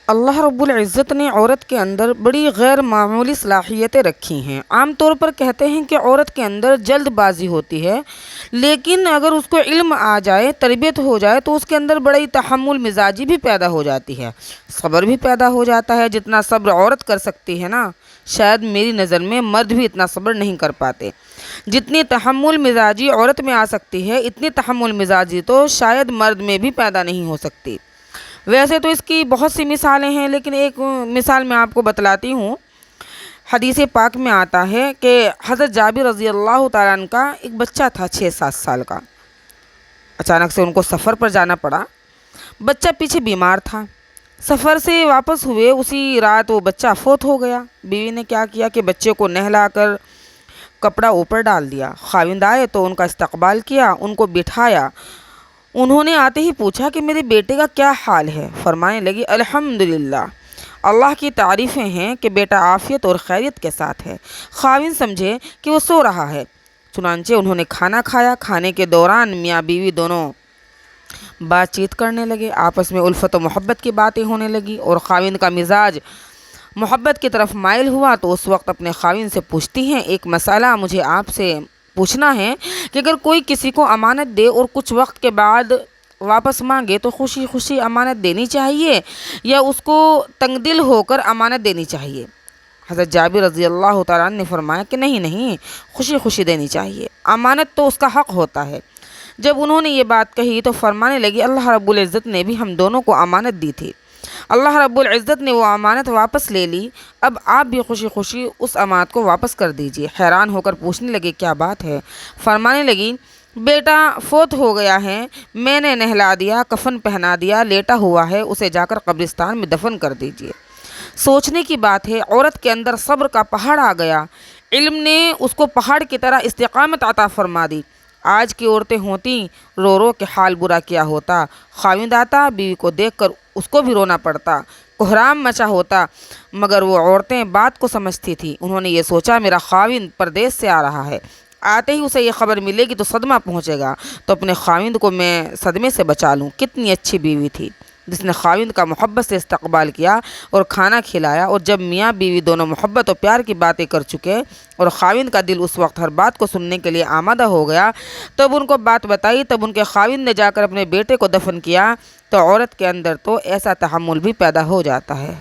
اللہ رب العزت نے عورت کے اندر بڑی غیر معمولی صلاحیتیں رکھی ہیں۔ عام طور پر کہتے ہیں کہ عورت کے اندر جلد بازی ہوتی ہے، لیکن اگر اس کو علم آ جائے، تربیت ہو جائے تو اس کے اندر بڑی تحمل مزاجی بھی پیدا ہو جاتی ہے، صبر بھی پیدا ہو جاتا ہے۔ جتنا صبر عورت کر سکتی ہے نا، شاید میری نظر میں مرد بھی اتنا صبر نہیں کر پاتے۔ جتنی تحمل مزاجی عورت میں آ سکتی ہے، اتنی تحمل مزاجی تو شاید مرد میں بھی پیدا نہیں ہو سکتی۔ ویسے تو اس کی بہت سی مثالیں ہیں، لیکن ایک مثال میں آپ کو بتلاتی ہوں۔ حدیث پاک میں آتا ہے کہ حضرت جابر رضی اللہ تعالیٰ عنہ کا ایک بچہ تھا 6-7 سال کا۔ اچانک سے ان کو سفر پر جانا پڑا، بچہ پیچھے بیمار تھا۔ سفر سے واپس ہوئے اسی رات وہ بچہ فوت ہو گیا۔ بیوی نے کیا کیا کہ بچے کو نہلا کر کپڑا اوپر ڈال دیا۔ خاوند آئے تو ان کا استقبال کیا، ان کو بٹھایا۔ انہوں نے آتے ہی پوچھا کہ میرے بیٹے کا کیا حال ہے؟ فرمانے لگی الحمدللہ، اللہ کی تعریفیں ہیں کہ بیٹا عافیت اور خیریت کے ساتھ ہے۔ خاوند سمجھے کہ وہ سو رہا ہے، چنانچہ انہوں نے کھانا کھایا۔ کھانے کے دوران میاں بیوی دونوں بات چیت کرنے لگے، آپس میں الفت و محبت کی باتیں ہونے لگی، اور خاوند کا مزاج محبت کی طرف مائل ہوا تو اس وقت اپنے خاوند سے پوچھتی ہیں، ایک مسئلہ مجھے آپ سے پوچھنا ہے کہ اگر کوئی کسی کو امانت دے اور کچھ وقت کے بعد واپس مانگے تو خوشی خوشی امانت دینی چاہیے یا اس کو تنگ دل ہو کر امانت دینی چاہیے؟ حضرت جابر رضی اللہ تعالیٰ عنہ نے فرمایا کہ نہیں، خوشی خوشی دینی چاہیے، امانت تو اس کا حق ہوتا ہے۔ جب انہوں نے یہ بات کہی تو فرمانے لگی اللہ رب العزت نے بھی ہم دونوں کو امانت دی تھی، اللہ رب العزت نے وہ امانت واپس لے لی، اب آپ بھی خوشی خوشی اس امانت کو واپس کر دیجیے۔ حیران ہو کر پوچھنے لگے کیا بات ہے؟ فرمانے لگی بیٹا فوت ہو گیا ہے، میں نے نہلا دیا، کفن پہنا دیا، لیٹا ہوا ہے، اسے جا کر قبرستان میں دفن کر دیجیے۔ سوچنے کی بات ہے، عورت کے اندر صبر کا پہاڑ آ گیا، علم نے اس کو پہاڑ کی طرح استقامت عطا فرما دی۔ آج کی عورتیں ہوتی رو رو کے حال برا کیا ہوتا، خاوند آتا بیوی کو دیکھ کر اس کو بھی رونا پڑتا، کوہرام مچا ہوتا، مگر وہ عورتیں بات کو سمجھتی تھی۔ انہوں نے یہ سوچا میرا خاوند پردیس سے آ رہا ہے، آتے ہی اسے یہ خبر ملے گی تو صدمہ پہنچے گا، تو اپنے خاوند کو میں صدمے سے بچا لوں۔ کتنی اچھی بیوی تھی جس نے خاوند کا محبت سے استقبال کیا اور کھانا کھلایا، اور جب میاں بیوی دونوں محبت اور پیار کی باتیں کر چکے اور خاوند کا دل اس وقت ہر بات کو سننے کے لیے آمادہ ہو گیا، تب ان کو بات بتائی، تب ان کے خاوند نے جا کر اپنے بیٹے کو دفن کیا، تو عورت کے اندر تو ایسا تحمل بھی پیدا ہو جاتا ہے۔